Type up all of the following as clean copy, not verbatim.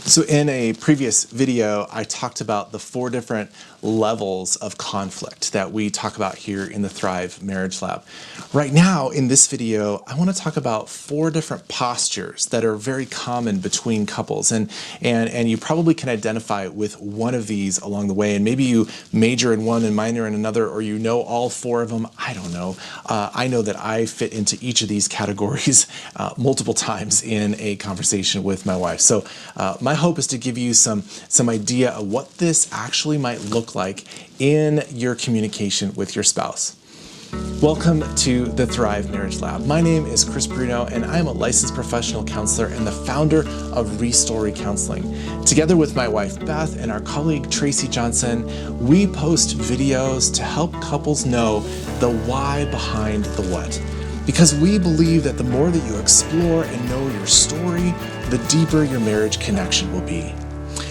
So in a previous video, I talked about the 4 different levels of conflict that we talk about here in the Thrive Marriage Lab. Right now, in this video, I want to talk about 4 different postures that are very common between couples. And you probably can identify with one of these along the way. And maybe you major in one and minor in another, or you know all 4 of them. I don't know. I know that I fit into each of these categories multiple times in a conversation with my wife. So my hope is to give you some idea of what this actually might look like in your communication with your spouse. Welcome to the Thrive Marriage Lab. My name is Chris Bruno, and I am a licensed professional counselor and the founder of Restory Counseling. Together with my wife Beth and our colleague Tracy Johnson, we post videos to help couples know the why behind the what. Because we believe that the more that you explore and know your story, the deeper your marriage connection will be.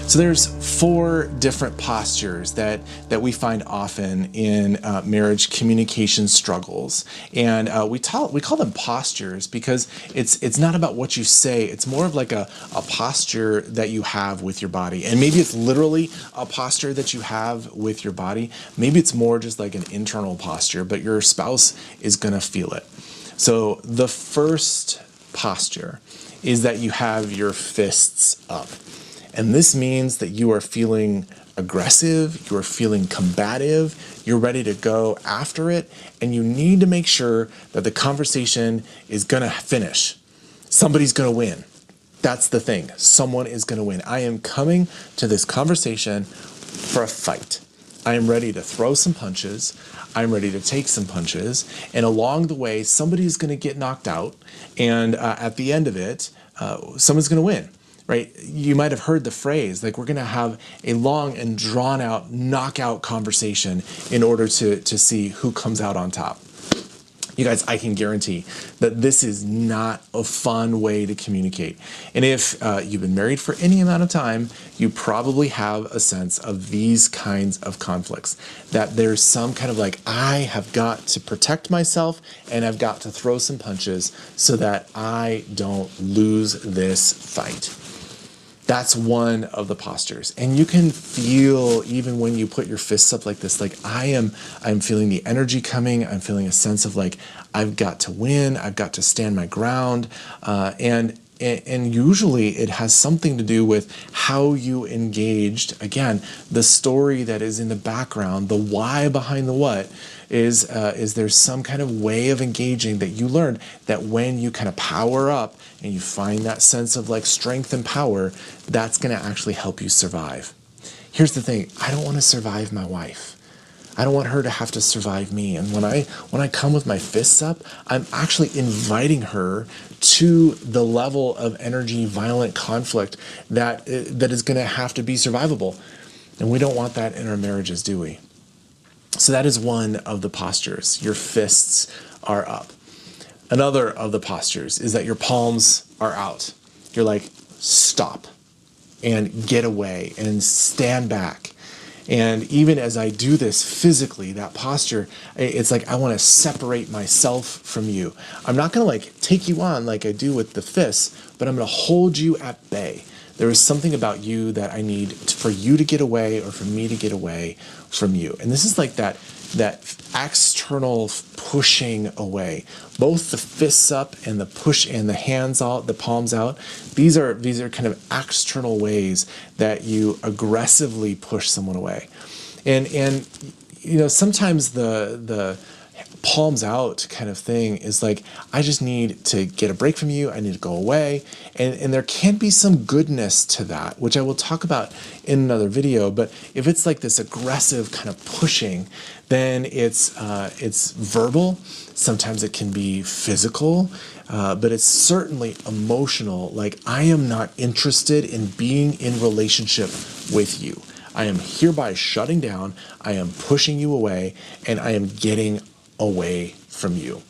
So there's 4 different postures that we find often in marriage communication struggles. And we call them postures because it's not about what you say. It's more of like a posture that you have with your body. And maybe it's literally a posture that you have with your body. Maybe it's more just like an internal posture, but your spouse is going to feel it. So the first posture is that you have your fists up. And this means that you are feeling aggressive, you are feeling combative, you're ready to go after it, and you need to make sure that the conversation is going to finish. Somebody's going to win. That's the thing. Someone is going to win. I am coming to this conversation for a fight. I am ready to throw some punches. I'm ready to take some punches. And along the way, somebody's going to get knocked out. And at the end of it, someone's going to win, right? You might have heard the phrase, like, we're going to have a long and drawn out knockout conversation in order to see who comes out on top. You guys, I can guarantee that this is not a fun way to communicate. And if you've been married for any amount of time, you probably have a sense of these kinds of conflicts. That there's some kind of like, I have got to protect myself and I've got to throw some punches so that I don't lose this fight. That's one of the postures. And you can feel, even when you put your fists up like this, like I'm feeling the energy coming. I'm feeling a sense of like, I've got to win. I've got to stand my ground. And usually it has something to do with how you engaged. Again, the story that is in the background, the why behind the what, is there's some kind of way of engaging that you learned that when you kind of power up and you find that sense of like strength and power, that's going to actually help you survive. Here's the thing. I don't want to survive my wife. I don't want her to have to survive me. And when I come with my fists up, I'm actually inviting her to the level of energy, violent conflict that is going to have to be survivable. And we don't want that in our marriages, do we? So that is one of the postures. Your fists are up. Another of the postures is that your palms are out. You're like, stop and get away and stand back. And even as I do this physically, that posture, it's like I want to separate myself from you. I'm not going to like take you on like I do with the fists, but I'm going to hold you at bay. There is something about you that I need for you to get away or for me to get away from you. And this is like that external pushing away. Both the fists up and the push and the hands out, the palms out. These are kind of external ways that you aggressively push someone away. And you know, sometimes the palms out kind of thing is like, I just need to get a break from you. I need to go away. And there can be some goodness to that, which I will talk about in another video. But if it's like this aggressive kind of pushing, then it's verbal. Sometimes it can be physical, but it's certainly emotional. Like, I am not interested in being in relationship with you. I am hereby shutting down. I am pushing you away, and I am getting away from you.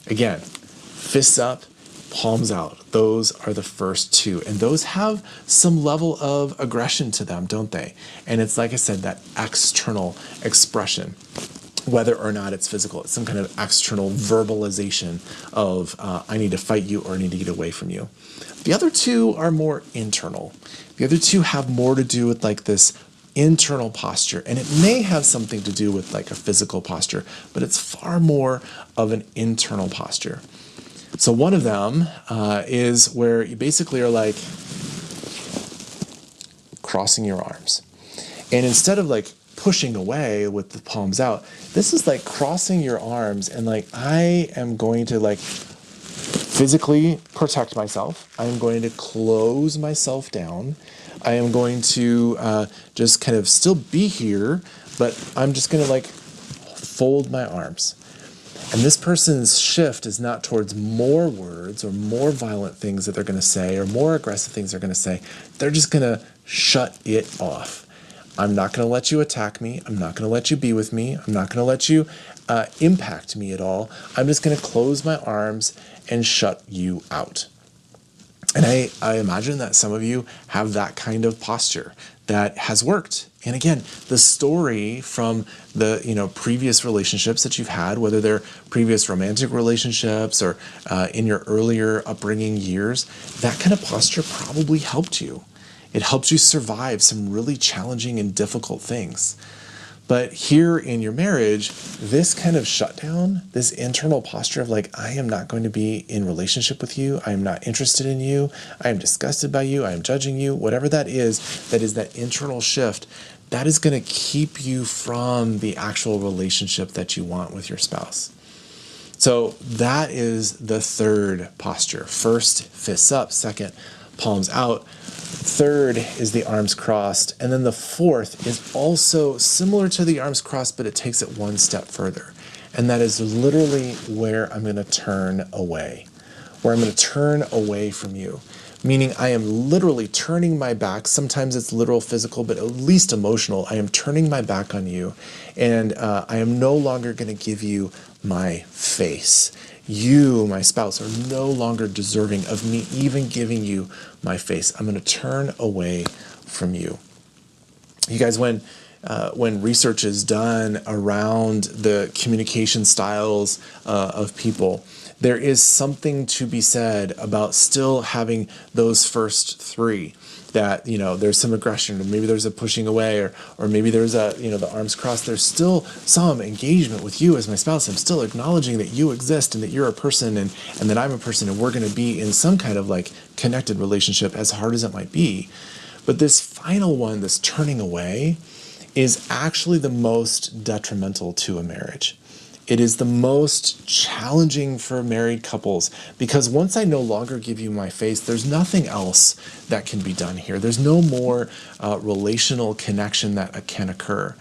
Again, fists up, palms out. Those are the first 2. And those have some level of aggression to them, don't they? And it's, like I said, that external expression. whether or not it's physical. It's some kind of external verbalization of I need to fight you or I need to get away from you. The other two are more internal. The other two have more to do with like this internal posture, and it may have something to do with like a physical posture, but it's far more of an internal posture. So one of them is where you basically are like crossing your arms. And instead of like pushing away with the palms out, this is like crossing your arms and like, I am going to like physically protect myself. I am going to close myself down. I am going to just kind of still be here, but I'm just going to like fold my arms. And this person's shift is not towards more words or more violent things that they're going to say or more aggressive things they're going to say. They're just going to shut it off. I'm not going to let you attack me. I'm not going to let you be with me. I'm not going to let you impact me at all. I'm just going to close my arms and shut you out. And I imagine that some of you have that kind of posture that has worked. And again, the story from the previous relationships that you've had, whether they're previous romantic relationships or in your earlier upbringing years, that kind of posture probably helped you. It helps you survive some really challenging and difficult things. But here in your marriage, this kind of shutdown, this internal posture of like, I am not going to be in relationship with you. I am not interested in you. I am disgusted by you. I am judging you. Whatever that is that internal shift, that is going to keep you from the actual relationship that you want with your spouse. So that is the third posture. First, fists up. Second, palms out. Third is the arms crossed. And then the fourth is also similar to the arms crossed, but it takes it one step further. And that is literally where I'm going to turn away, where I'm going to turn away from you. Meaning I am literally turning my back. Sometimes it's literal physical, but at least emotional. I am turning my back on you. And I am no longer going to give you my face. You, my spouse, are no longer deserving of me even giving you my face. I'm going to turn away from you. You guys, when research is done around the communication styles of people, there is something to be said about still having those first three. That, there's some aggression, or maybe there's a pushing away, or maybe there's the arms crossed. There's still some engagement with you as my spouse. I'm still acknowledging that you exist and that you're a person and that I'm a person, and we're going to be in some kind of like connected relationship, as hard as it might be. But this final one, this turning away, is actually the most detrimental to a marriage. It is the most challenging for married couples because once I no longer give you my face, there's nothing else that can be done here. There's no more relational connection that can occur.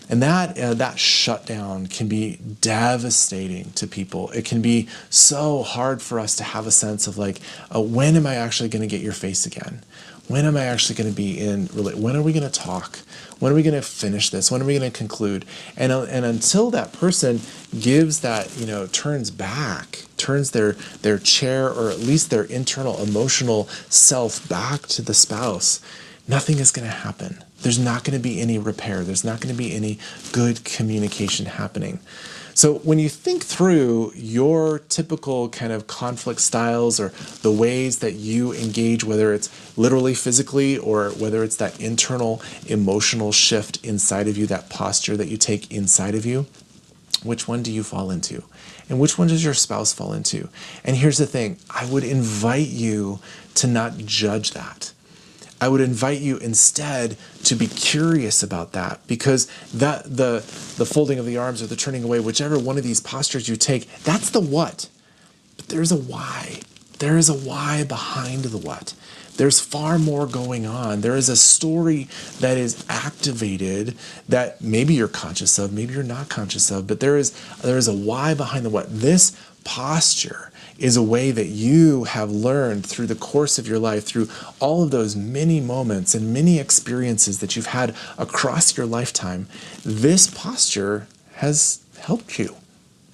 And that shutdown can be devastating to people. It can be so hard for us to have a sense of like, when am I actually going to get your face again? When am I actually going to be when are we going to talk? When are we going to finish this? When are we going to conclude? And until that person gives that, turns their chair, or at least their internal emotional self back to the spouse, nothing is going to happen. There's not going to be any repair. There's not going to be any good communication happening. So when you think through your typical kind of conflict styles or the ways that you engage, whether it's literally physically or whether it's that internal emotional shift inside of you, that posture that you take inside of you, which one do you fall into? And which one does your spouse fall into? And here's the thing, I would invite you to not judge that. I would invite you instead to be curious about that, because that the folding of the arms or the turning away, whichever one of these postures you take, that's the what. But there's a why. There is a why behind the what. There's far more going on. There is a story that is activated that maybe you're conscious of, maybe you're not conscious of, but there is a why behind the what. This posture is a way that you have learned through the course of your life, through all of those many moments and many experiences that you've had across your lifetime. This posture has helped you.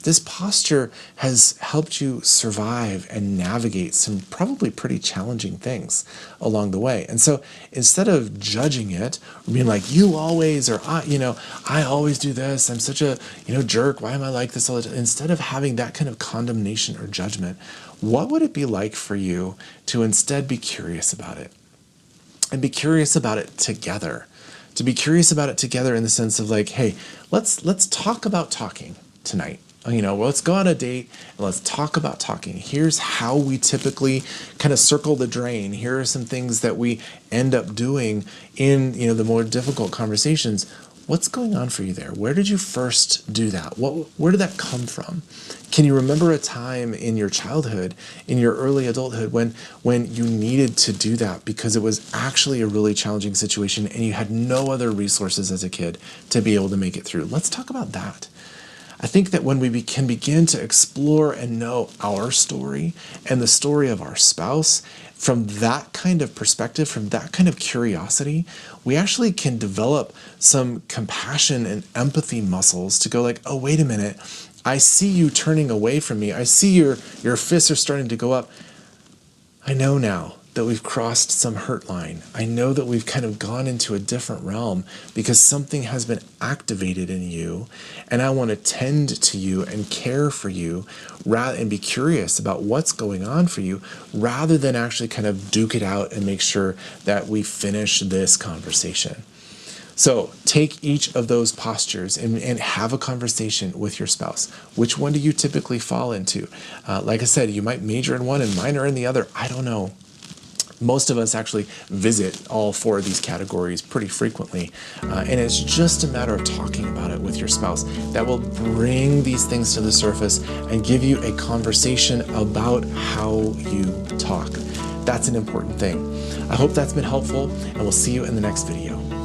This posture has helped you survive and navigate some probably pretty challenging things along the way. And so instead of judging it or being like, you always, or I always do this, I'm such a, jerk, why am I like this all the time? Instead of having that kind of condemnation or judgment, what would it be like for you to instead be curious about it? And be curious about it together. To be curious about it together in the sense of like, hey, let's talk about talking tonight. Well, let's go on a date and let's talk about talking. Here's how we typically kind of circle the drain. Here are some things that we end up doing in, the more difficult conversations. What's going on for you there? Where did you first do that? Where did that come from? Can you remember a time in your childhood, in your early adulthood, when you needed to do that because it was actually a really challenging situation and you had no other resources as a kid to be able to make it through? Let's talk about that. I think that when we can begin to explore and know our story and the story of our spouse from that kind of perspective, from that kind of curiosity, we actually can develop some compassion and empathy muscles to go like, oh, wait a minute, I see you turning away from me. I see your fists are starting to go up. I know now that we've crossed some hurt line. I know that we've kind of gone into a different realm because something has been activated in you, and I want to tend to you and care for you and be curious about what's going on for you rather than actually kind of duke it out and make sure that we finish this conversation. So take each of those postures and have a conversation with your spouse. Which one do you typically fall into? Like I said, you might major in one and minor in the other. I don't know. Most of us actually visit all four of these categories pretty frequently, and it's just a matter of talking about it with your spouse that will bring these things to the surface and give you a conversation about how you talk. That's an important thing. I hope that's been helpful, and we'll see you in the next video.